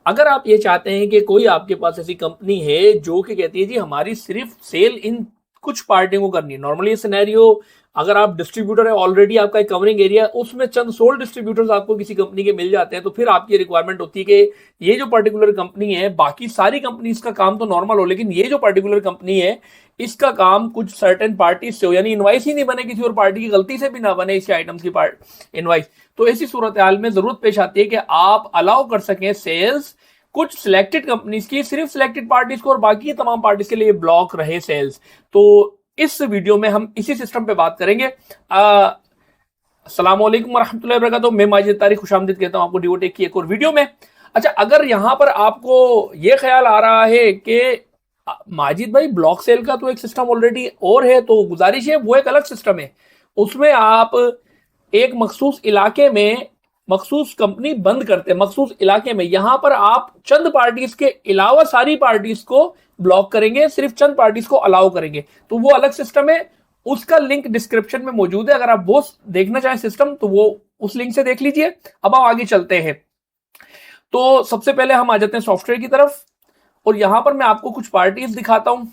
अगर आप ये चाहते हैं कि कोई आपके पास ऐसी कंपनी है जो कि कहती है जी हमारी सिर्फ सेल इन कुछ पार्टियों को करनी है। नॉर्मली ये सिनेरियो, अगर आप डिस्ट्रीब्यूटर है ऑलरेडी, आपका एक कवरिंग एरिया उसमें चंद सोल डिस्ट्रीब्यूटर्स आपको किसी कंपनी के मिल जाते हैं, तो फिर आपकी रिक्वायरमेंट होती है कि ये जो पर्टिकुलर कंपनी है, बाकी सारी कंपनीज का काम तो नॉर्मल हो, लेकिन ये जो पर्टिकुलर कंपनी है इसका काम कुछ सर्टेन पार्टी से हो, यानी इनवाइस ही नहीं बने, किसी और पार्टी की गलती से भी ना बने इसी आइटम्स की पार्ट इनवाइस। तो ऐसी सूरत हाल में जरूरत पेश आती है कि आप अलाउ कर सकें सेल्स कुछ सिलेक्टेड कंपनीज की, सिर्फ सिलेक्टेड पार्टीज को, और बाकी तमाम पार्टीज के लिए ब्लॉक रहे सेल्स। तो इस वीडियो में हम इसी सिस्टम पे बात करेंगे। अस्सलाम वालेकुम वरहमतुल्लाहि वबरकातुहू। मैं माजिद तारिक खुशामदीद कहता हूं आपको डिवोटेक की एक और वीडियो में। अच्छा, अगर यहां पर आपको ये ख्याल आ रहा है कि माजिद भाई ब्लॉक सेल का तो एक सिस्टम ऑलरेडी और है, तो गुजारिश है वो एक अलग सिस्टम है, उसमें आप एक मखसूस इलाके में मखसूस कंपनी बंद करते हैं, मखसूस इलाके में। यहां पर आप चंद पार्टीज के अलावा सारी पार्टीज को ब्लॉक करेंगे, सिर्फ चंद पार्टीज को अलाउ करेंगे, तो वो अलग सिस्टम है। उसका लिंक डिस्क्रिप्शन में मौजूद है, अगर आप वो देखना चाहें सिस्टम तो वो उस लिंक से देख लीजिए। अब आप आगे चलते हैं। तो सबसे पहले हम आ जाते हैं सॉफ्टवेयर की तरफ, और यहां पर मैं आपको कुछ पार्टीज दिखाता हूं।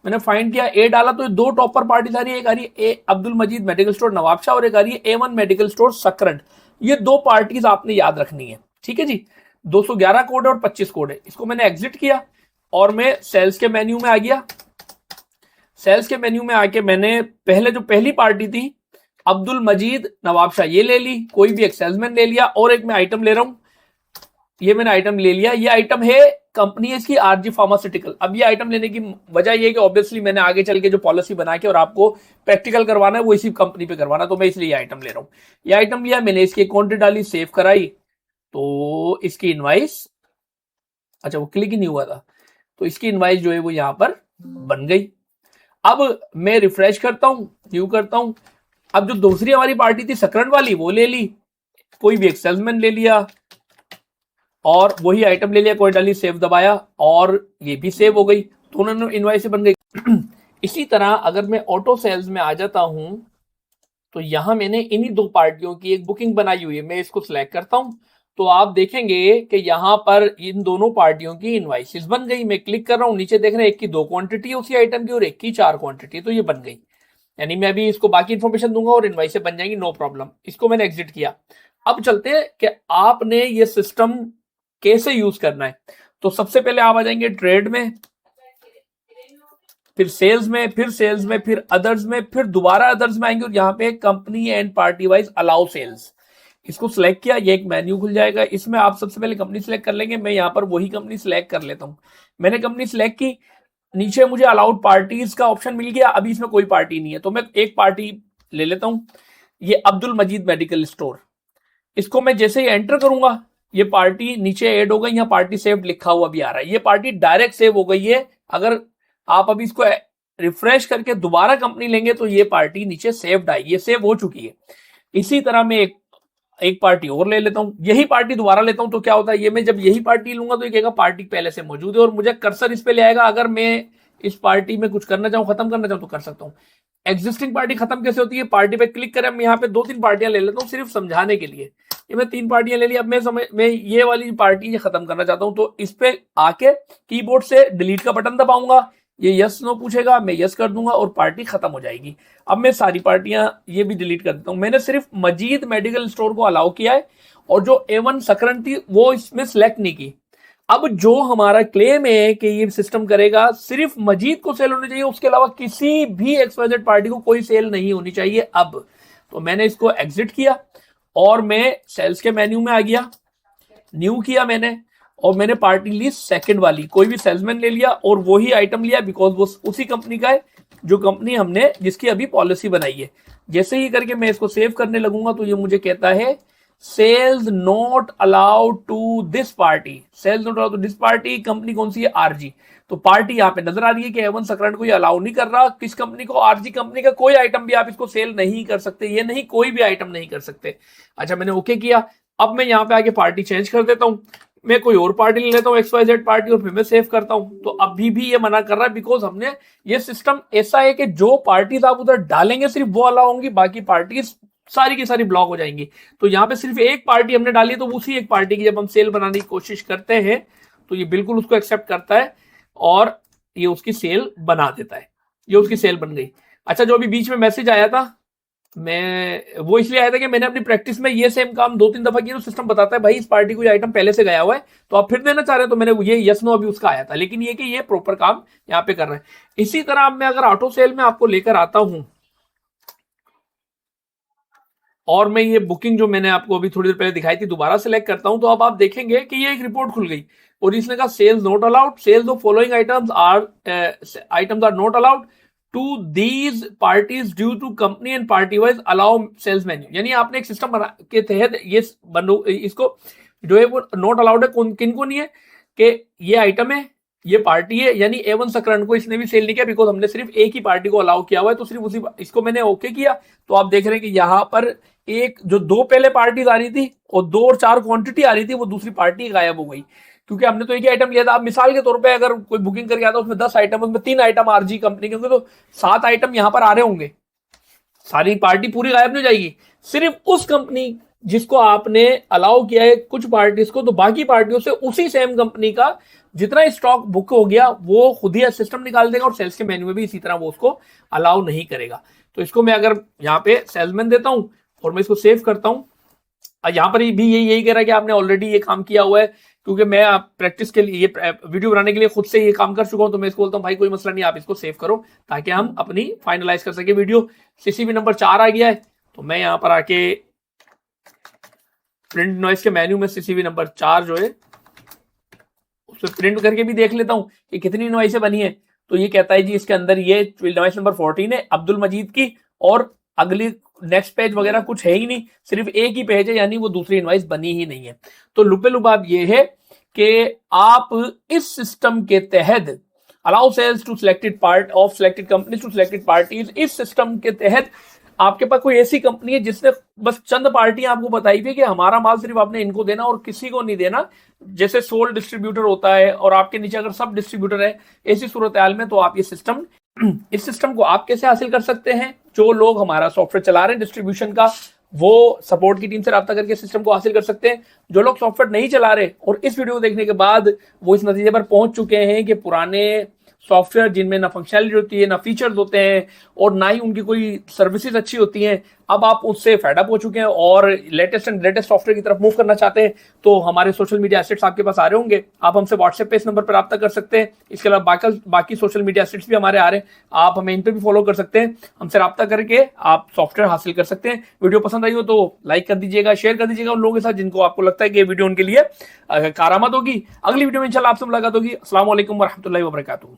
मैंने फाइंड किया, ए डाला तो दो टॉपर पार्टीज आ रही है, एक आ रही है ए अब्दुल मजीद मेडिकल स्टोर नवाबशाह, और एक आ रही है A1 मेडिकल स्टोर सकरंड। ये दो पार्टीज आपने याद रखनी है, ठीक है जी। 211 कोड है और 25 कोड है। इसको मैंने एग्जिट किया और मैं सेल्स के मेन्यू में आ गया। सेल्स के मेन्यू में आके मैंने पहले जो पहली पार्टी थी अब्दुल मजीद नवाबशाह ये ले ली, कोई भी एक सेल्समैन ले लिया, और एक मैं आइटम ले रहा हूं, ये मैंने आइटम ले लिया। ये आइटम है कंपनी है इसकी आरजी फार्मास्यूटिकल। अब ये आइटम लेने की वजह ये है कि ऑब्वियसली मैंने आगे चल के जो पॉलिसी बना के और आपको प्रैक्टिकल करवाना है वो इसी कंपनी पे करवाना, तो मैं इसलिए ये आइटम ले रहा हूं। ये आइटम लिया मैंने, इसकी क्वांटिटी डाली, सेव कराई, तो इसकी इनवाइस, अच्छा वो क्लिक ही नहीं हुआ था, तो इसकी इनवाइस जो है वो यहां पर बन गई। अब मैं रिफ्रेश करता हूं, न्यू करता हूं। अब जो दूसरी हमारी पार्टी थी सकरंड वाली वो ले ली, कोई भी एक सेल्समैन ले लिया और वही आइटम ले लिया, कोई डाली, सेव दबाया और ये भी सेव हो गई, तो उन्होंने इनवाइस बन गई। इसी तरह अगर मैं ऑटो सेल्स में आ जाता हूं तो यहां मैंने इन्हीं दो पार्टियों की एक बुकिंग बनाई हुई है, मैं इसको सिलेक्ट करता हूं तो आप देखेंगे कि यहां पर इन दोनों पार्टियों की इनवाइसेस बन गई। मैं क्लिक कर रहा हूं, नीचे देख रहे हैं एक की 2 क्वांटिटी है उसी आइटम की और एक की 4 क्वांटिटी, तो ये बन गई। यानी मैं अभी इसको बाकी इंफॉर्मेशन दूंगा और इनवाइस बन जाएंगी, नो प्रॉब्लम। इसको मैंने एग्जिट किया। अब चलते हैं कि आपने ये सिस्टम कैसे यूज करना है। तो सबसे पहले आप आ जाएंगे ट्रेड में, फिर सेल्स में, फिर सेल्स में, फिर अदर्स में, फिर दोबारा अदर्स में आएंगे और यहाँ पे company and party wise allow sales, इसको सिलेक्ट किया, ये एक मेन्यू खुल जाएगा। इसमें आप सबसे पहले कंपनी सिलेक्ट कर लेंगे। मैं यहाँ पर वही कंपनी सिलेक्ट कर लेता हूँ। मैंने कंपनी सिलेक्ट की, नीचे मुझे अलाउड पार्टीज का ऑप्शन मिल गया। अभी इसमें कोई पार्टी नहीं है तो मैं एक पार्टी ले लेता हूँ, ये अब्दुल मजीद मेडिकल स्टोर। इसको मैं जैसे ही एंटर करूंगा ये पार्टी नीचे ऐड हो गई, यहाँ पार्टी सेव लिखा हुआ भी आ रहा है, ये पार्टी डायरेक्ट सेव हो गई है। अगर आप अभी इसको रिफ्रेश करके दोबारा कंपनी लेंगे तो ये पार्टी नीचे सेव्ड आई, ये सेव हो चुकी है। इसी तरह मैं एक पार्टी और ले लेता हूं, यही पार्टी दोबारा लेता हूं तो क्या होता है, ये मैं जब यही पार्टी लूंगा तो ये कहेगा पार्टी पहले से मौजूद है और मुझे कर्सर इस पे ले आएगा। अगर मैं इस पार्टी में कुछ करना चाहूं, खत्म करना चाहूं तो कर सकता हूं। एग्जिस्टिंग पार्टी खत्म कैसे होती है, पार्टी पे क्लिक करें, मैं यहाँ पे 2-3 पार्टियां ले लेता हूँ सिर्फ समझाने के लिए। ये मैं 3 पार्टियां ले ली। अब मैं ये वाली पार्टी ये खत्म करना चाहता हूं तो इस पे आके कीबोर्ड से डिलीट का बटन दबाऊंगा, ये यस नो पूछेगा, मैं यस कर दूंगा और पार्टी खत्म हो जाएगी। अब मैं सारी पार्टियां ये भी डिलीट कर देता हूं। मैंने सिर्फ मजीद मेडिकल स्टोर को अलाउ किया है और जो A1 सकरंड थी वो इसमें सिलेक्ट नहीं की। अब जो हमारा क्लेम है कि ये सिस्टम करेगा, सिर्फ मजीद को सेल होनी चाहिए, उसके अलावा किसी भी XYZ पार्टी को कोई सेल नहीं होनी चाहिए। अब तो मैंने इसको एग्जिट किया और मैं सेल्स के मेन्यू में आ गया, न्यू किया मैंने, और मैंने पार्टी ली सेकंड वाली, कोई भी सेल्समैन ले लिया और वही आइटम लिया बिकॉज वो उसी कंपनी का है जो कंपनी हमने जिसकी अभी पॉलिसी बनाई है। जैसे ही करके मैं इसको सेव करने लगूंगा तो ये मुझे कहता है sales not allowed to this party, sales not allowed to this party. Company कौन सी है, आरजी। तो पार्टी यहाँ पे नजर आ रही है कि A1 सकरंड को ये अलाउ नहीं कर रहा, किस कंपनी को, आरजी कंपनी का कोई आइटम भी आप इसको सेल नहीं कर सकते, ये नहीं कोई भी आइटम नहीं कर सकते। अच्छा मैंने ओके किया। अब मैं यहाँ पे आके पार्टी चेंज कर देता हूँ, मैं कोई और पार्टी ले लेता हूँ XYZ पार्टी और फिर मैं सेव करता हूँ। तो अभी भी ये मना कर रहा है बिकॉज हमने ये सिस्टम ऐसा है कि जो पार्टीज आप उधर डालेंगे सिर्फ वो अलाउ होंगी, बाकी पार्टीज सारी की सारी ब्लॉक हो जाएंगी। तो यहाँ पे सिर्फ एक पार्टी हमने डाली है, तो उसी एक पार्टी की जब हम सेल बनाने की कोशिश करते हैं तो ये बिल्कुल उसको एक्सेप्ट करता है और ये उसकी सेल बना देता है। ये उसकी सेल बन गई। अच्छा, जो अभी बीच में मैसेज आया था, मैं वो इसलिए आया था कि मैंने अपनी प्रैक्टिस में ये सेम काम 2-3 दफा किया, तो सिस्टम बताता है भाई इस पार्टी को ये आइटम पहले से गया हुआ है, तो आप फिर देना चाह रहे हो, तो मैंने ये यस नो अभी उसका आया था, लेकिन ये कि ये प्रॉपर काम यहाँ पे कर रहे हैं। इसी तरह मैं अगर ऑटो सेल में आपको लेकर आता हूं और मैं ये बुकिंग जो मैंने आपको अभी थोड़ी देर पहले दिखाई थी दोबारा सेलेक्ट करता हूं, तो अब आप देखेंगे कि ये एक रिपोर्ट खुल गई और इसने कहा sales not allowed, sales of following items are not allowed to these parties due to company and party wise allow sales menu. यानी आपने एक सिस्टम बना के तहत ये इसको जो है वो नॉट अलाउड है, किन को नहीं है, कि ये आइटम है, ये पार्टी है, यानी एवन सकरण को इसने भी सेल नहीं किया, बिकॉज हमने सिर्फ एक ही पार्टी को अलाउ किया हुआ है, तो सिर्फ उसी इसको मैंने ओके किया। तो आप देख रहे हैं कि यहाँ पर एक जो 2 पहले पार्टीज आ रही थी और 2 और 4 क्वांटिटी आ रही थी, वो दूसरी पार्टी गायब हो गई, क्योंकि हमने तो एक ही आइटम लिया था। आप मिसाल के तौर पे अगर कोई बुकिंग करके आता है उसमें 10 आइटम, उसमें 3 आइटम आरजी कंपनी के होंगे, तो 7 आइटम यहाँ पर आ रहे होंगे, सारी पार्टी पूरी गायब नहीं हो जाएगी। सिर्फ उस कंपनी जिसको आपने अलाउ किया है कुछ पार्टीज को, तो बाकी पार्टियों से उसी सेम कंपनी का जितना स्टॉक बुक हो गया वो खुद ही सिस्टम निकाल देगा और सेल्स के मेन्यू में भी इसी तरह वो उसको अलाउ नहीं करेगा। तो इसको मैं अगर यहाँ पे सेल्समैन देता हूं और मैं इसको सेव करता हूं, यहाँ पर भी यही कह रहा है कि आपने ऑलरेडी ये काम किया हुआ है, क्योंकि मैं प्रैक्टिस के लिए ये वीडियो बनाने के लिए खुद से ये काम कर चुका हूं, तो मैं इसको बोलता हूं भाई कोई मसला नहीं, आप इसको सेव करो ताकि हम अपनी फाइनलाइज कर सके वीडियो। सीसीवी नंबर 4 आ गया है, तो मैं यहाँ पर आके प्रिंट नॉइस के मेन्यू में सीसीवी नंबर 4 जो है उसको प्रिंट करके भी देख लेता हूं कि कितनी नॉइसें बनी है। तो ये कहता है जी इसके अंदर ये नॉइस नंबर 14 है अब्दुल मजीद की, और अगली नेक्स्ट पेज वगैरह कुछ है ही नहीं, सिर्फ एक ही पेज है, यानी वो दूसरी इनवाइस बनी ही नहीं है। तो लुपे लुबाब ये है कि आप इस सिस्टम के तहत allow sales to selected part of selected companies to selected parties, इस सिस्टम के तहत आपके पास कोई ऐसी कंपनी है जिसने बस चंद पार्टियां आपको बताई थी कि हमारा माल सिर्फ आपने इनको देना और किसी को नहीं देना, जैसे सोल डिस्ट्रीब्यूटर होता है और आपके नीचे अगर सब डिस्ट्रीब्यूटर है, ऐसी सूरत हाल में तो आप ये सिस्टम इस सिस्टम को आप कैसे हासिल कर सकते हैं। जो लोग हमारा सॉफ्टवेयर चला रहे हैं डिस्ट्रीब्यूशन का, वो सपोर्ट की टीम से रब्ता करके सिस्टम को हासिल कर सकते हैं। जो लोग सॉफ्टवेयर नहीं चला रहे और इस वीडियो को देखने के बाद वो इस नतीजे पर पहुंच चुके हैं कि पुराने सॉफ्टवेयर जिनमें ना फंक्शनलिटी होती है, ना फीचर्स होते हैं और ना ही उनकी कोई सर्विसेज अच्छी होती हैं, अब आप उससे फेड अप हो चुके हैं और लेटेस्ट एंड ग्रेटेस्ट सॉफ्टवेयर की तरफ मूव करना चाहते हैं, तो हमारे सोशल मीडिया एसेट्स आपके पास आ रहे होंगे। आप हमसे व्हाट्सएप पे इस नंबर पर रब्ता कर सकते हैं। इसके अलावा बाकी सोशल मीडिया एसेट्स भी हमारे आ रहे हैं, आप हमें इन पर भी फॉलो कर सकते हैं। हमसे रब्ता करके आप सॉफ्टवेयर हासिल कर सकते हैं। वीडियो पसंद आई हो तो लाइक कर दीजिएगा, शेयर कर दीजिएगा उन लोगों के साथ जिनको आपको लगता है कि ये वीडियो उनके लिए कारामद होगी। अगली वीडियो में इंशाल्लाह आपसे मुलाकात होगी। अस्सलाम वालेकुम वरहमतुल्लाहि वबरकातुहू।